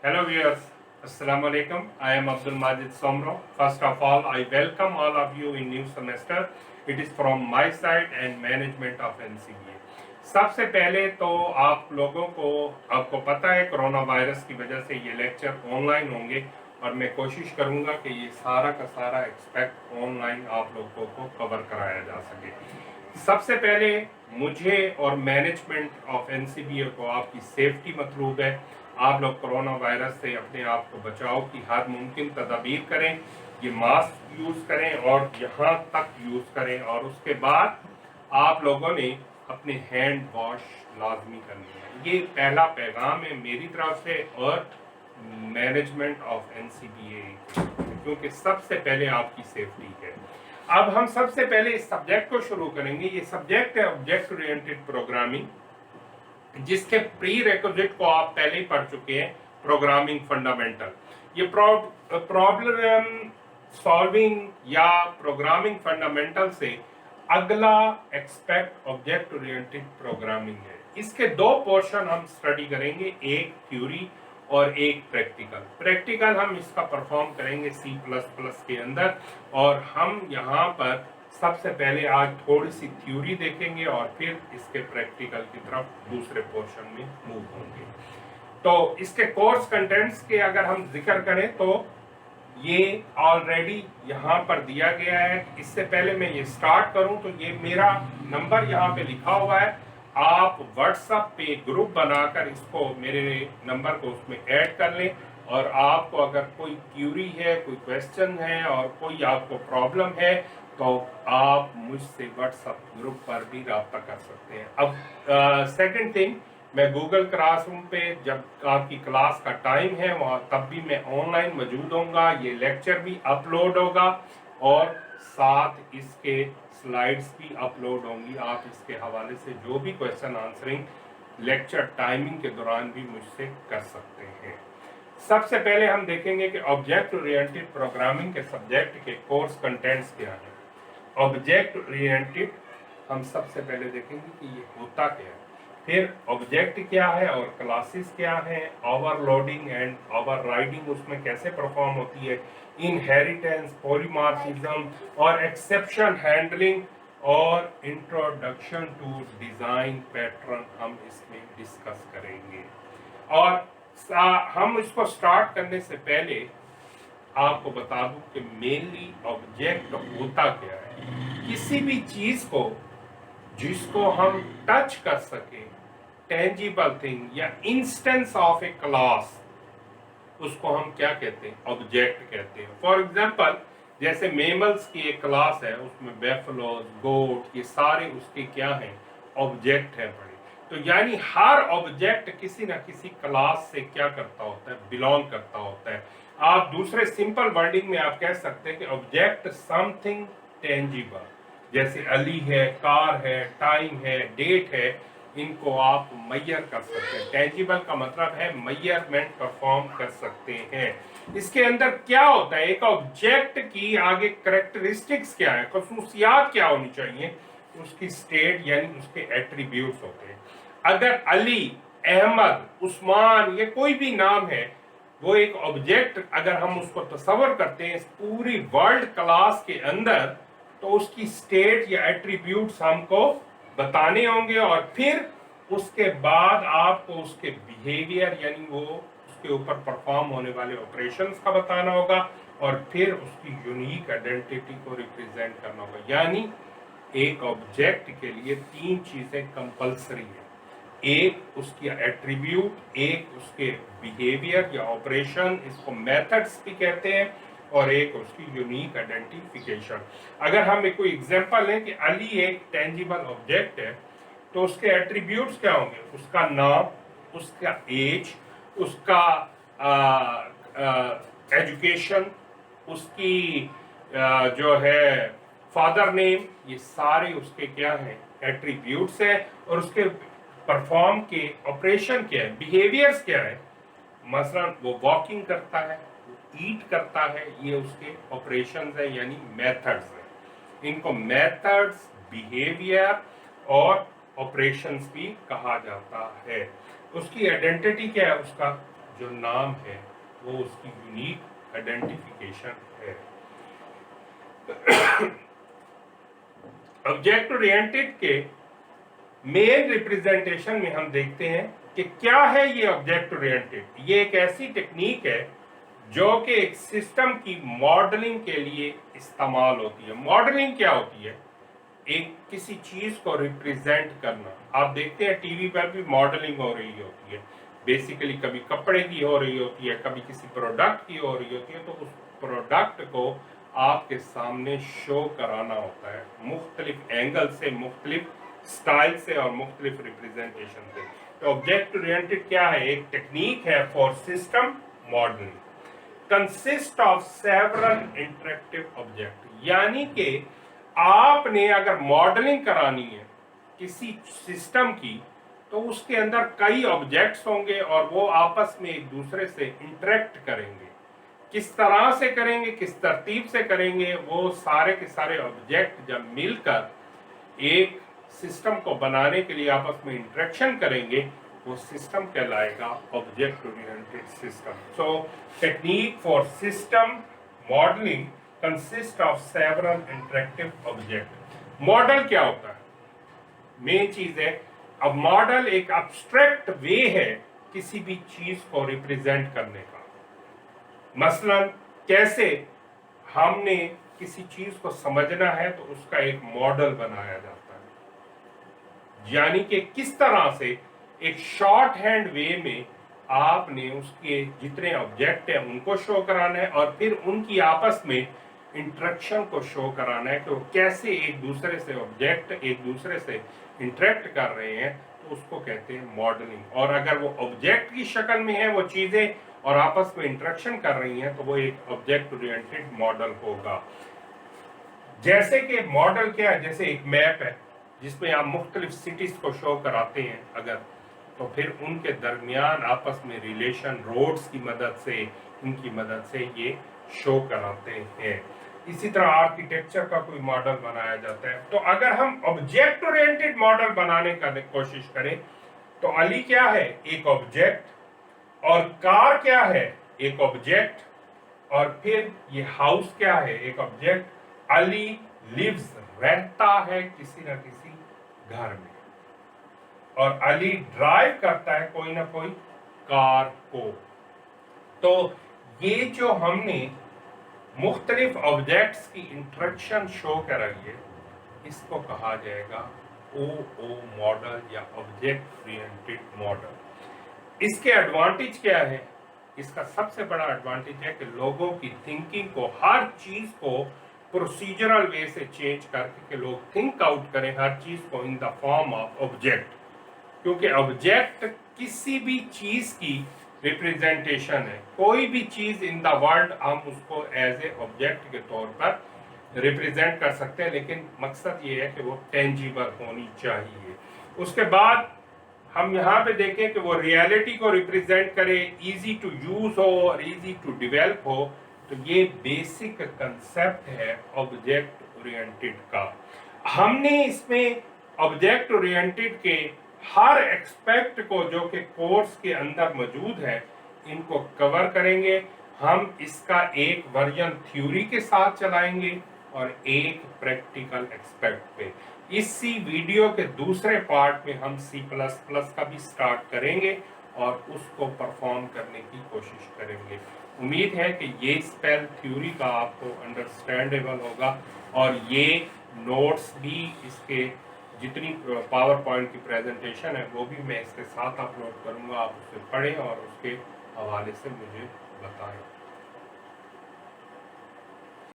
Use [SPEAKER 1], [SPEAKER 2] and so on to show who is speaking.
[SPEAKER 1] Hello viewers, Assalamu alaikum. I am Abdul Majid Somro. First of all, I welcome all of you in new semester. It is from my side and management of NCBA. सबसे पहले तो आप लोगों को आपको पता है corona virus की वजह से ये लेक्चर ऑनलाइन होंगे और मैं कोशिश करूंगा कि ये सारा का सारा एक्सपेक्ट ऑनलाइन आप लोगों को कवर कराया जा सके। सबसे पहले मुझे और मैनेजमेंट ऑफ एनसीबीए को आपकी सेफ्टी मतलूब है। आप लोग कोरोना वायरस से अपने आप को बचाव की हर मुमकिन तदाबीर करें, ये मास्क यूज़ करें और यहाँ तक यूज़ करें, और उसके बाद आप लोगों ने अपने हैंड वॉश लाजमी करनी है। ये पहला पैगाम है मेरी तरफ से और मैनेजमेंट ऑफ एनसीबीए, क्योंकि सबसे पहले आपकी सेफ्टी है। अब हम सबसे पहले इस सब्जेक्ट को शुरू करेंगे। ये सब्जेक्ट है ऑब्जेक्ट ओरिएंटेड प्रोग्रामिंग, जिसके प्री रिक्विजिट को आप पहले ही पढ़ चुके हैं, प्रोग्रामिंग फंडामेंटल। ये प्रॉब्लम सॉल्विंग या प्रोग्रामिंग फंडामेंटल से अगला एक्सपेक्ट ऑब्जेक्ट ओरिएंटेड प्रोग्रामिंग है। इसके दो पोर्शन हम स्टडी करेंगे, एक थ्योरी और एक प्रैक्टिकल। प्रैक्टिकल हम इसका परफॉर्म करेंगे C++ के अंदर, और हम यहाँ पर सबसे पहले आज थोड़ी सी थ्योरी देखेंगे और फिर इसके प्रैक्टिकल की तरफ दूसरे पोर्शन में मूव होंगे। तो इसके कोर्स कंटेंट्स के अगर हम जिक्र करें तो ये ऑलरेडी यहाँ पर दिया गया है। इससे पहले मैं ये स्टार्ट करूँ तो ये मेरा नंबर यहाँ पे लिखा हुआ है। आप व्हाट्सएप पे ग्रुप बनाकर इसको मेरे नंबर को उसमें ऐड कर लें, और आपको अगर कोई क्यूरी है, कोई क्वेश्चन है और कोई आपको प्रॉब्लम है तो आप मुझसे व्हाट्सएप ग्रुप पर भी रब्ता कर सकते हैं। अब सेकंड थिंग, मैं गूगल क्लासरूम पे जब आपकी क्लास का टाइम है वहाँ तब भी मैं ऑनलाइन मौजूद होऊंगा। ये लेक्चर भी अपलोड होगा और साथ इसके स्लाइड्स भी अपलोड होंगी। आप इसके हवाले से जो भी क्वेश्चन आंसरिंग लेक्चर टाइमिंग के दौरान भी मुझसे कर सकते हैं। सबसे पहले हम देखेंगे कि ऑब्जेक्ट ओरिएंटेड प्रोग्रामिंग के सब्जेक्ट के कोर्स कंटेंट्स क्या हैं। ऑब्जेक्ट ओरिएंटेड हम सबसे पहले देखेंगे कि ये होता क्या है, फिर ऑब्जेक्ट क्या है और क्लासेस क्या है, ओवरलोडिंग एंड ओवरराइडिंग उसमें कैसे परफॉर्म होती है, इनहेरिटेंस, पॉलीमॉर्फिज्म और एक्सेप्शन हैंडलिंग और इंट्रोडक्शन टू डिजाइन पैटर्न हम इसमें डिस्कस करेंगे। और हम इसको स्टार्ट करने से पहले आपको बता दूं कि मेनली ऑब्जेक्ट होता क्या है। किसी भी चीज को जिसको हम टच कर सके, टेंजिबल थिंग या इंस्टेंस ऑफ ए क्लास, उसको हम क्या कहते हैं, ऑब्जेक्ट कहते हैं। फॉर एग्जांपल जैसे मेमल्स की एक क्लास है, उसमें बेफलोज, गोट, ये सारे उसके क्या हैं, ऑब्जेक्ट हैं बड़े। तो यानी हर ऑब्जेक्ट किसी ना किसी क्लास से क्या करता होता है, बिलोंग करता होता है। आप दूसरे सिंपल वर्डिंग में आप कह सकते हैं कि ऑब्जेक्ट समथिंग टेंजिबल, जैसे अली है, कार है, टाइम है, डेट है, इनको आप मैयर कर सकते हैं। टेंजिबल का मतलब है मैयरमेंट परफॉर्म कर सकते हैं। इसके अंदर क्या होता है, एक ऑब्जेक्ट की आगे कैरेक्टरिस्टिक्स क्या है, खसूसियात क्या होनी चाहिए, उसकी स्टेट यानी उसके एट्रीब्यूट्स होते हैं। अगर अली, अहमद, उस्मान, ये कोई भी नाम है, वो एक ऑब्जेक्ट अगर हम उसको तस्वर करते हैं इस पूरी वर्ल्ड क्लास के अंदर, तो उसकी स्टेट या एट्रीब्यूट्स हमको बताने होंगे, और फिर उसके बाद आपको उसके बिहेवियर यानी वो उसके ऊपर परफॉर्म होने वाले ऑपरेशंस का बताना होगा, और फिर उसकी यूनिक आइडेंटिटी को रिप्रेजेंट करना होगा। यानी एक ऑब्जेक्ट के लिए तीन चीजें कंपलसरी है, एक उसकी एट्रीब्यूट, एक उसके बिहेवियर या ऑपरेशन, इसको मेथड्स भी कहते हैं, और एक उसकी यूनिक आइडेंटिफिकेशन। अगर हम कोई एग्जांपल लें कि अली एक टेंजिबल ऑब्जेक्ट है, तो उसके एट्रीब्यूट्स क्या होंगे, उसका नाम, उसका एज, उसका एजुकेशन, उसकी जो है फादर नेम, ये सारे उसके क्या हैं, एट्रीब्यूट्स हैं। और उसके परफॉर्म के ऑपरेशन क्या है, बिहेवियर्स क्या है, मसलन वो वॉकिंग करता है, ईट करता है, ये उसके ऑपरेशंस हैं यानी मेथड्स हैं। इनको मेथड्स, बिहेवियर और ऑपरेशंस भी कहा जाता है। उसकी आइडेंटिटी क्या है, उसका जो नाम है वो उसकी यूनिक आइडेंटिफिकेशन है। ऑब्जेक्ट ओरिएंटेड के मेन रिप्रेजेंटेशन में हम देखते हैं कि क्या है ये ऑब्जेक्ट ओरिएंटेड। ये एक ऐसी टेक्निक है जो कि एक सिस्टम की मॉडलिंग के लिए इस्तेमाल होती है। मॉडलिंग क्या होती है? एक किसी चीज को रिप्रेजेंट करना। आप देखते हैं टीवी पर भी मॉडलिंग हो रही होती है, बेसिकली कभी कपड़े की हो रही होती है, कभी किसी प्रोडक्ट की हो रही होती है, तो उस प्रोडक्ट को आपके सामने शो कराना होता है मुख्तलिफ एंगल से, मुख्तलिफ स्टाइल से और मुख्तलिफ रिप्रेजेंटेशन से। तो ऑब्जेक्ट ओरिएंटेड क्या है? एक टेक्निक है for system modelling, consist of several interactive object. यानी कि आपने अगर मॉडलिंग करानी है किसी सिस्टम की, तो उसके अंदर कई ऑब्जेक्ट्स होंगे और वो आपस में एक दूसरे से इंटरेक्ट करेंगे। किस तरह से करेंगे, किस तरतीब से करेंगे, वो सारे के सारे ऑब्जेक्ट जब मिलकर एक सिस्टम को बनाने के लिए आपस में इंटरेक्शन करेंगे, वो सिस्टम कहलाएगा object oriented system. So technique for system modelling consist of several interactive object. Model क्या होता है? मेन चीज है, अब मॉडल एक एब्स्ट्रैक्ट वे है किसी भी चीज को रिप्रेजेंट करने का। मसलन कैसे हमने किसी चीज को समझना है तो उसका एक मॉडल बनाया जाता है, यानी कि किस तरह से एक शॉर्ट हैंड वे में आपने उसके जितने ऑब्जेक्ट हैं उनको शो कराना है और फिर उनकी आपस में इंटरेक्शन को शो कराना है कि वो कैसे एक दूसरे से ऑब्जेक्ट एक दूसरे से इंटरेक्ट कर रहे हैं, तो उसको कहते हैं मॉडलिंग। और अगर वो ऑब्जेक्ट की शक्ल में है वो चीजें और आपस में इंटरेक्शन कर रही हैं, तो वो एक ऑब्जेक्ट ओरिएंटेड मॉडल होगा। जैसे कि मॉडल क्या है? जैसे एक मैप है जिसमें आप मुख्तलिफ सिटीज को शो कराते हैं अगर, तो फिर उनके दरमियान आपस में रिलेशन रोड्स की मदद से, इनकी मदद से ये शो कराते हैं। इसी तरह आर्किटेक्चर का कोई मॉडल बनाया जाता है। तो अगर हम ऑब्जेक्ट ओरिएंटेड मॉडल बनाने की कोशिश करें तो अली क्या है? एक ऑब्जेक्ट। और कार क्या है? एक ऑब्जेक्ट। और फिर ये हाउस क्या है? एक ऑब्जेक्ट। अली लिव्स, रहता है किसी न किसी घर में, और अली ड्राइव करता है कोई ना कोई कार को। तो ये जो हमने मुख्तलिफ ऑब्जेक्ट्स की इंटरेक्शन शो कराई है, इसको कहा जाएगा OO मॉडल या ऑब्जेक्ट ओरिएंटेड मॉडल। इसके एडवांटेज क्या है? इसका सबसे बड़ा एडवांटेज है कि लोगों की थिंकिंग को, हर चीज को प्रोसीजरल वे से चेंज करके कि लोग थिंक आउट करें हर चीज को in the form of object. क्योंकि ऑब्जेक्ट किसी भी चीज की रिप्रेजेंटेशन है। कोई भी चीज इन द वर्ल्ड हम उसको एज ए ऑब्जेक्ट के तौर पर रिप्रेजेंट कर सकते हैं, लेकिन मकसद ये है कि वो टेंजिबल होनी चाहिए। उसके बाद हम यहाँ पे देखें कि वो रियलिटी को रिप्रेजेंट करे, इजी टू यूज हो और इजी टू डेवलप हो। तो ये बेसिक कंसेप्ट है ऑब्जेक्ट ओरिएंटेड का। हमने इसमें ऑब्जेक्ट ओरिएंटेड के हर एक्सपेक्ट को जो कि कोर्स के अंदर मौजूद है, इनको कवर करेंगे। हम इसका एक वर्जन थ्योरी के साथ चलाएंगे और एक प्रैक्टिकल एक्सपेक्ट पे। इसी वीडियो के दूसरे पार्ट में हम C++ का भी स्टार्ट करेंगे और उसको परफॉर्म करने की कोशिश करेंगे। उम्मीद है कि ये स्पेल थ्योरी का आपको अंडरस्टैंडेबल होगा और ये नोट्स भी, इसके जितनी पावर पॉइंट की प्रेजेंटेशन है वो भी मैं इसके साथ अपलोड करूंगा। आप उसे पढ़ें और उसके हवाले से मुझे बताएं।